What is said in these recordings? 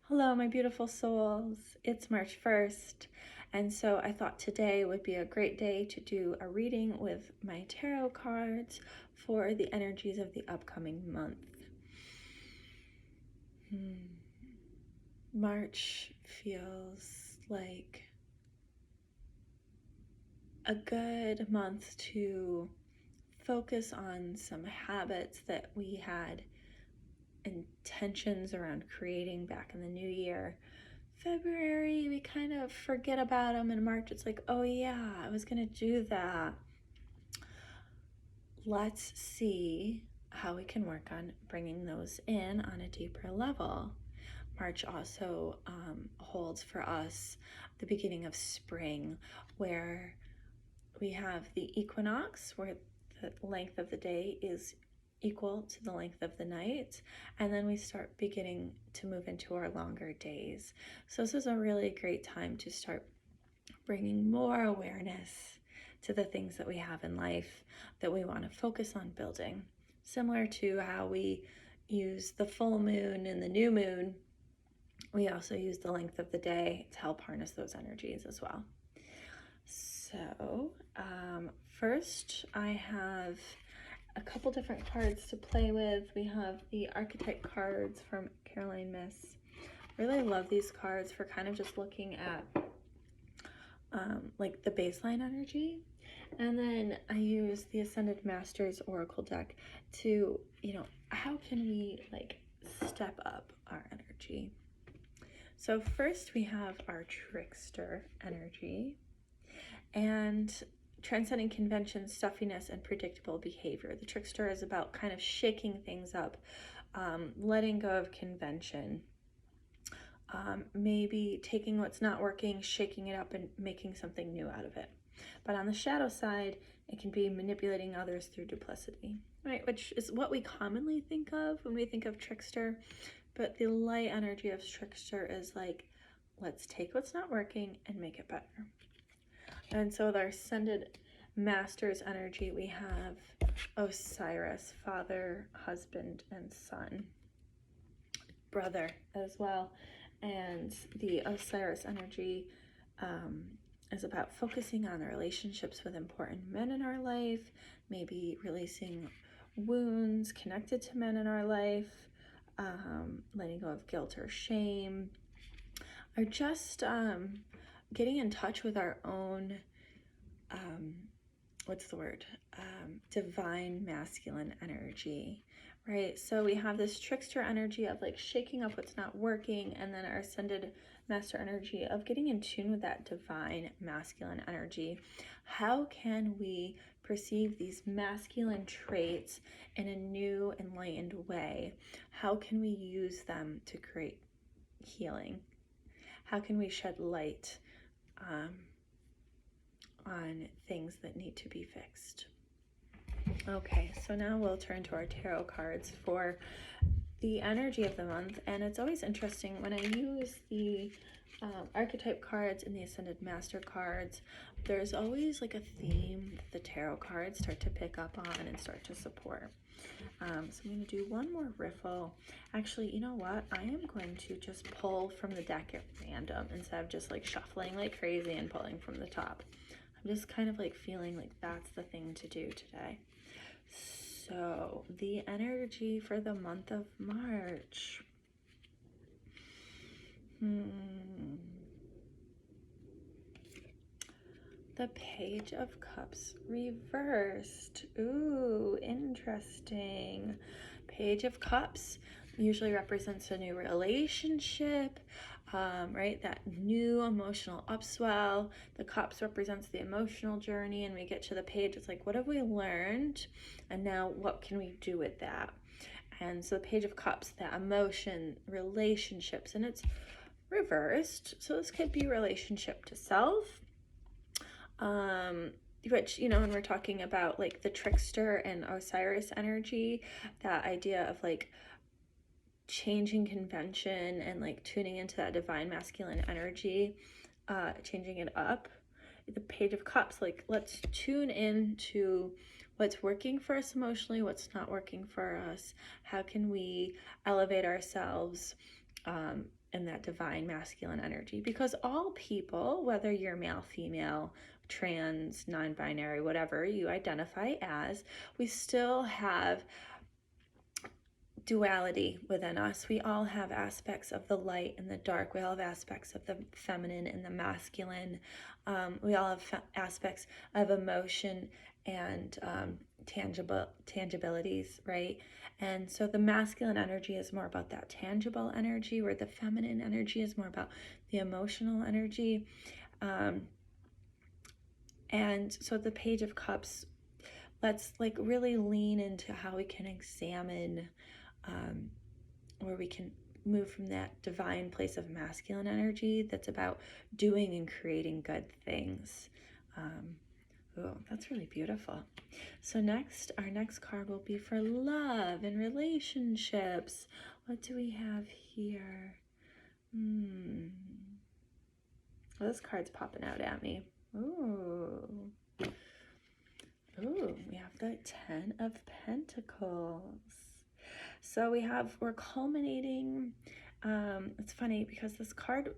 Hello, my beautiful souls. It's March 1st, and so I thought today would be a great day to do a reading with my tarot cards for the energies of the upcoming month. March feels like a good month to focus on some habits that we had intentions around creating back in the new year. February, we kind of forget about them. In March, it's like, oh yeah, I was gonna do that. Let's see how we can work on bringing those in on a deeper level. March also holds for us the beginning of spring, where we have the equinox, where the length of the day is equal to the length of the night, and then we start beginning to move into our longer days. So this is a really great time to start bringing more awareness to the things that we have in life that we want to focus on building. Similar to how we use the full moon and the new moon, we also use the length of the day to help harness those energies as well. So first I have a couple different cards to play with. We have the archetype cards from Caroline Myss. Really love these cards for kind of just looking at like the baseline energy. And then I use the Ascended Masters Oracle deck to, how can we like step up our energy? So first we have our trickster energy, and transcending convention, stuffiness, and predictable behavior. The trickster is about kind of shaking things up, letting go of convention, maybe taking what's not working, shaking it up, and making something new out of it. But on the shadow side, it can be manipulating others through duplicity, right? Which is what we commonly think of when we think of trickster. But the light energy of trickster is like, let's take what's not working and make it better. And so with our Ascended Masters energy, we have Osiris, father, husband, and son, brother as well. And the Osiris energy is about focusing on the relationships with important men in our life, maybe releasing wounds connected to men in our life, letting go of guilt or shame, or just getting in touch with our own, divine masculine energy, right? So we have this trickster energy of like shaking up what's not working, and then our Ascended Master energy of getting in tune with that divine masculine energy. How can we perceive these masculine traits in a new, enlightened way? How can we use them to create healing? How can we shed light on things that need to be fixed? Okay, so now we'll turn to our tarot cards for the energy of the month. And it's always interesting when I use the archetype cards and the Ascended Master cards, there's always like a theme that the tarot cards start to pick up on and start to support. So I'm going to do one more riffle. Actually, you know what? I am going to just pull from the deck at random instead of just like shuffling like crazy and pulling from the top. I'm just kind of like feeling like that's the thing to do today. So the energy for the month of March. The Page of Cups reversed. Ooh, interesting. Page of Cups usually represents a new relationship, right? That new emotional upswell. The Cups represents the emotional journey, and we get to the page, it's like, what have we learned? And now what can we do with that? And so the Page of Cups, that emotion, relationships, and it's reversed. So this could be relationship to self, which, when we're talking about like the trickster and Osiris energy, that idea of like changing convention and like tuning into that divine masculine energy, changing it up. The Page of Cups, like, let's tune into what's working for us emotionally, what's not working for us. How can we elevate ourselves in that divine masculine energy, because all people, whether you're male, female, trans, non-binary, whatever you identify as, we still have duality within us. We all have aspects of the light and the dark. We all have aspects of the feminine and the masculine. We all have aspects of emotion and tangibilities, right? And so the masculine energy is more about that tangible energy, where the feminine energy is more about the emotional energy. And so the Page of Cups, let's like really lean into how we can examine where we can move from that divine place of masculine energy that's about doing and creating good things. Oh, that's really beautiful. So next, our next card will be for love and relationships. What do we have here? Well, this card's popping out at me. Ooh, we have the Ten of Pentacles. So we're culminating. It's funny because this card,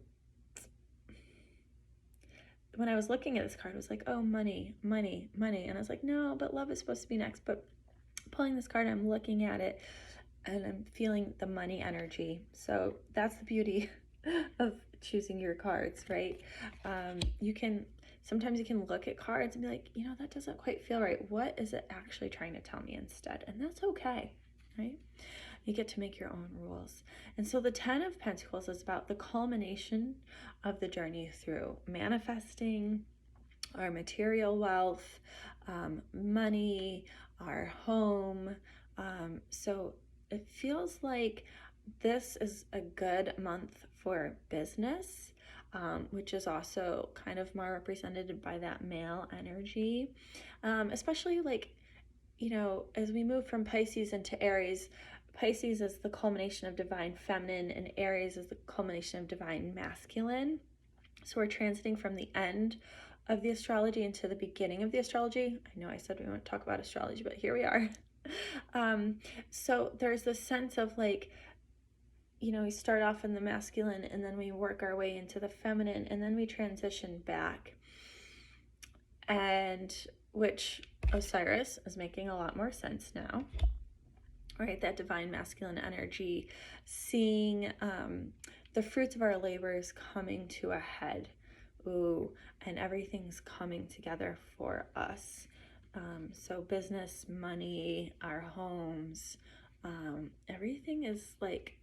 when I was looking at this card, it was like, oh, money, money, money. And I was like, no, but love is supposed to be next. But pulling this card, I'm looking at it and I'm feeling the money energy. So that's the beauty of choosing your cards, right? Sometimes you can look at cards and be like, that doesn't quite feel right. What is it actually trying to tell me instead? And that's okay, right? You get to make your own rules. And so the Ten of Pentacles is about the culmination of the journey through manifesting our material wealth, money, our home. So it feels like this is a good month for business, which is also kind of more represented by that male energy, especially like, as we move from Pisces into Aries. Pisces is the culmination of divine feminine, and Aries is the culmination of divine masculine. So we're transiting from the end of the astrology into the beginning of the astrology. I know I said we wouldn't talk about astrology, but here we are. So there's this sense of like, we start off in the masculine and then we work our way into the feminine and then we transition back. And which Osiris is making a lot more sense now. Right, that divine masculine energy, seeing the fruits of our labors coming to a head. Ooh, and everything's coming together for us. So business, money, our homes, everything is like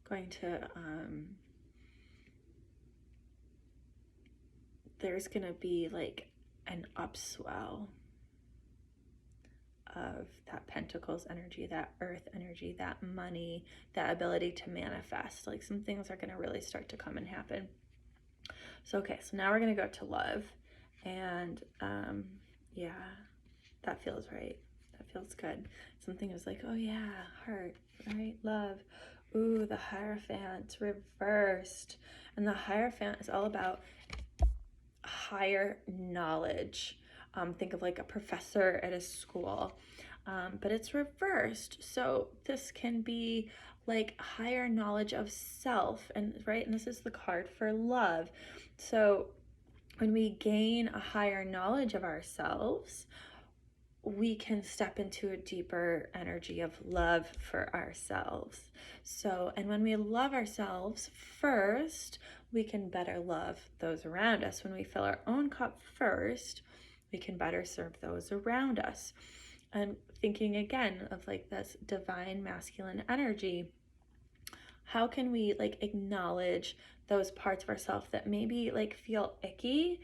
going to, there's going to be like an upswell of that Pentacles energy, that earth energy, that money, that ability to manifest. Like some things are going to really start to come and happen. So, okay, so now we're going to go to love. And yeah, that feels right. That feels good. Something was like, oh yeah, heart, right? Love. Ooh, the Hierophant reversed. And the Hierophant is all about higher knowledge. Think of like a professor at a school, but it's reversed. So this can be like higher knowledge of self, and right, and this is the card for love. So when we gain a higher knowledge of ourselves, we can step into a deeper energy of love for ourselves. So, and when we love ourselves first, we can better love those around us. When we fill our own cup first, we can better serve those around us. And thinking again of like this divine masculine energy, how can we like acknowledge those parts of ourselves that maybe like feel icky,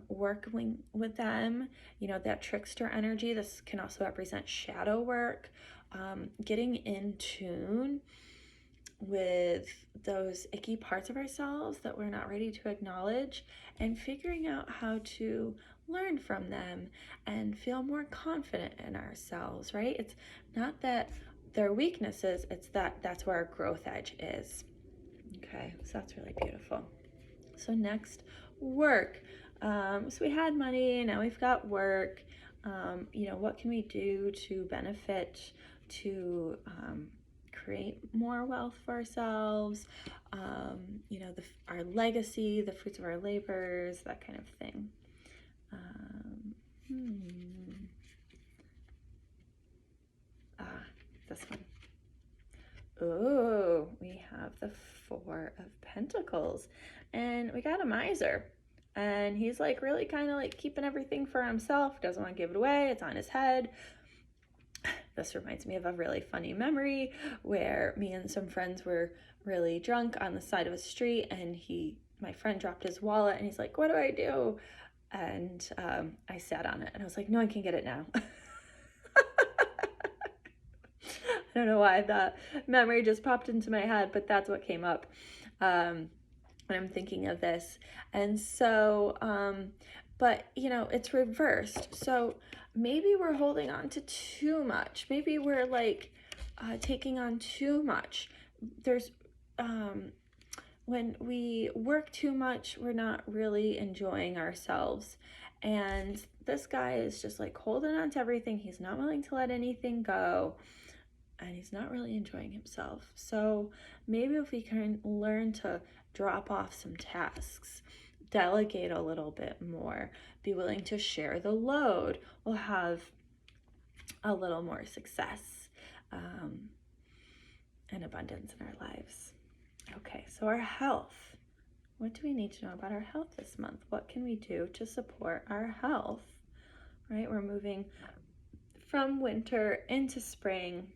working with them, that trickster energy. This can also represent shadow work, getting in tune with those icky parts of ourselves that we're not ready to acknowledge, and figuring out how to learn from them and feel more confident in ourselves, right? It's not that they're weaknesses, it's that's where our growth edge is. Okay, so that's really beautiful. So next, work. So we had money, now we've got work. What can we do to benefit, to create more wealth for ourselves, you know, our legacy, the fruits of our labors, that kind of thing. This one. Oh, we have the Four of Pentacles, and we got a miser, and he's like really kind of like keeping everything for himself, doesn't want to give it away, it's on his head. This reminds me of a really funny memory where me and some friends were really drunk on the side of a street, and my friend dropped his wallet, and he's like, what do I do? And I sat on it, and I was like, no one can get it now. I don't know why that memory just popped into my head, but that's what came up when I'm thinking of this. And so, but you know, it's reversed. So maybe we're holding on to too much. Maybe we're like taking on too much. There's, when we work too much, we're not really enjoying ourselves. And this guy is just like holding on to everything. He's not willing to let anything go. And he's not really enjoying himself. So maybe if we can learn to drop off some tasks, delegate a little bit more, be willing to share the load, we'll have a little more success and abundance in our lives. Okay, so our health. What do we need to know about our health this month? What can we do to support our health? Right, we're moving from winter into spring.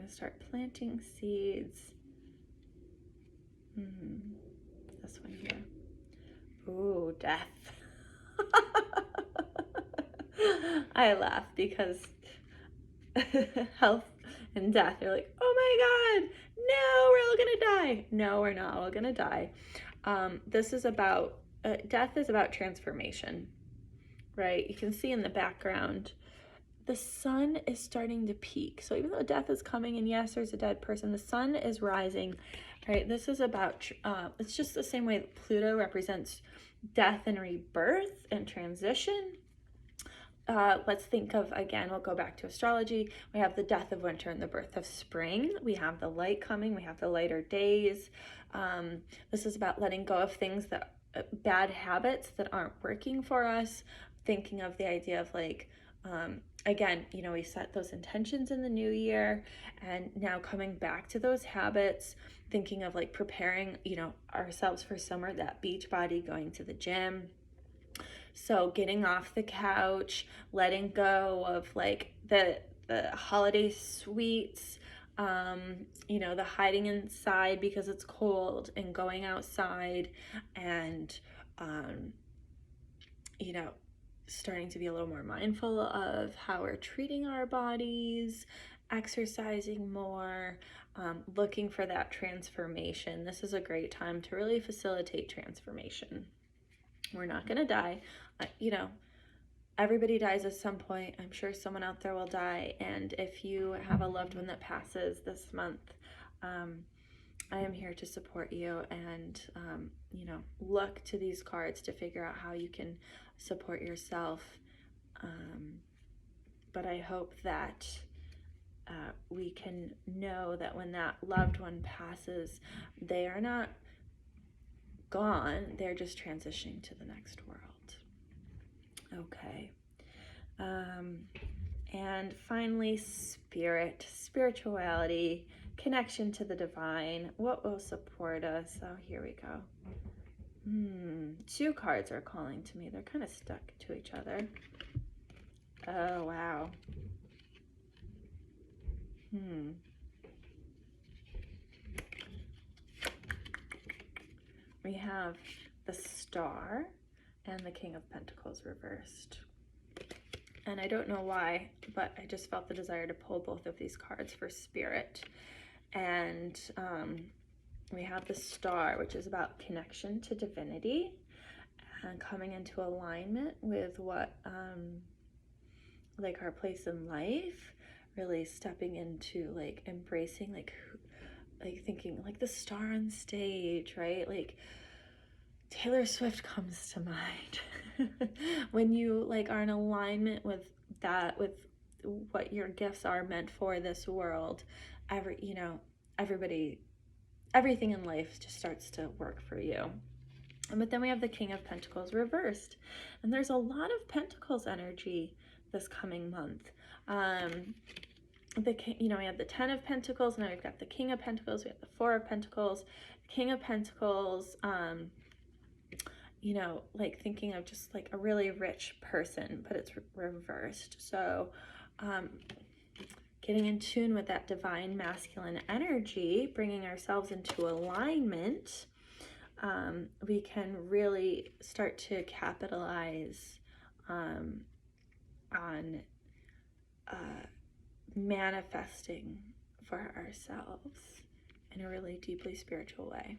Start planting seeds. This one here. Ooh, death. I laugh because health and death, you're like, oh my God, no, we're all gonna die. No, we're not all gonna die. This is about, death is about transformation, right? You can see in the background, the sun is starting to peak. So even though death is coming, and yes, there's a dead person, the sun is rising, right? This is about, it's just the same way that Pluto represents death and rebirth and transition. Let's think of, again, we'll go back to astrology. We have the death of winter and the birth of spring. We have the light coming. We have the lighter days. This is about letting go of things that, bad habits that aren't working for us. Thinking of the idea of like, again, you know, we set those intentions in the new year, and now coming back to those habits, thinking of like preparing, you know, ourselves for summer, that beach body, going to the gym. So getting off the couch, letting go of like the holiday sweets, you know, the hiding inside because it's cold, and going outside and, you know, starting to be a little more mindful of how we're treating our bodies, exercising more, looking for that transformation. This is a great time to really facilitate transformation. We're not going to die. You know, everybody dies at some point. I'm sure someone out there will die. And if you have a loved one that passes this month, I am here to support you, and, you know, look to these cards to figure out how you can support yourself. But I hope that we can know that when that loved one passes, they are not gone, they're just transitioning to the next world. Okay. And finally, spirituality, connection to the divine. What will support us? Oh, here we go. Two cards are calling to me. They're kind of stuck to each other. Oh, wow. We have the Star and the King of Pentacles reversed. And I don't know why, but I just felt the desire to pull both of these cards for spirit. And we have the Star, which is about connection to divinity and coming into alignment with what, like our place in life, really stepping into like embracing, like thinking like the star on stage, right? Like Taylor Swift comes to mind. When you like are in alignment with that with what your gifts are meant for this world, everybody, everything in life just starts to work for you. But then we have the King of Pentacles reversed, and there's a lot of Pentacles energy this coming month. We have the 10 of Pentacles, now we've got the King of Pentacles, we have the 4 of Pentacles, King of Pentacles, like thinking of just like a really rich person, but it's reversed. So getting in tune with that divine masculine energy, bringing ourselves into alignment, we can really start to capitalize on manifesting for ourselves in a really deeply spiritual way.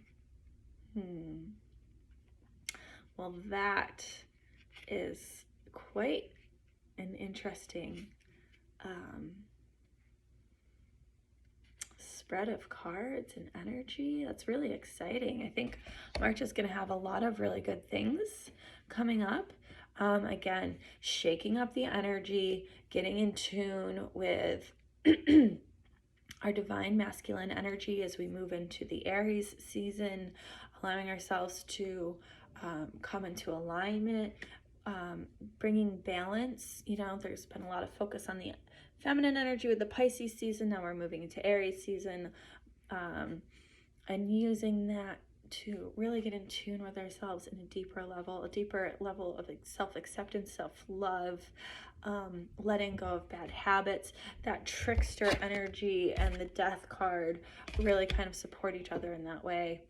Well, that is quite an interesting spread of cards and energy. That's really exciting. I think March is going to have a lot of really good things coming up. Again, shaking up the energy, getting in tune with our divine masculine energy as we move into the Aries season, allowing ourselves to come into alignment, bringing balance. There's been a lot of focus on the feminine energy with the Pisces season. Now we're moving into Aries season, and using that to really get in tune with ourselves in a deeper level of self-acceptance, self-love, letting go of bad habits. That trickster energy and the Death card really kind of support each other in that way.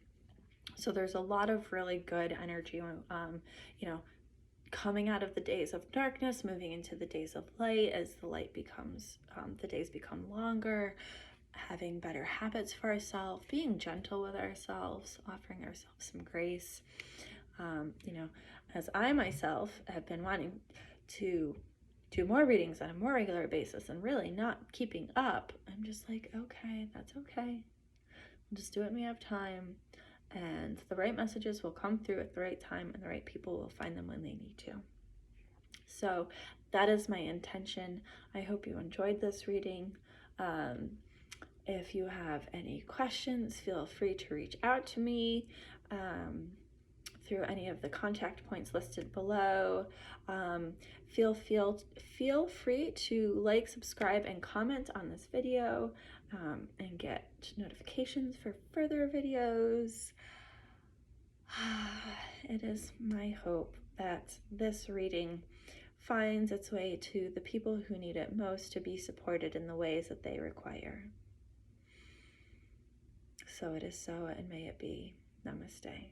So there's a lot of really good energy, coming out of the days of darkness, moving into the days of light as the days become longer, having better habits for ourselves, being gentle with ourselves, offering ourselves some grace. As I myself have been wanting to do more readings on a more regular basis and really not keeping up, I'm just like, okay, that's okay. We'll just do it when we have time. And the right messages will come through at the right time, and the right people will find them when they need to. So that is my intention. I hope you enjoyed this reading. If you have any questions, feel free to reach out to me through any of the contact points listed below. Feel free to like, subscribe, and comment on this video, and get notifications for further videos. It is my hope that this reading finds its way to the people who need it most to be supported in the ways that they require. So it is so, and may it be. Namaste.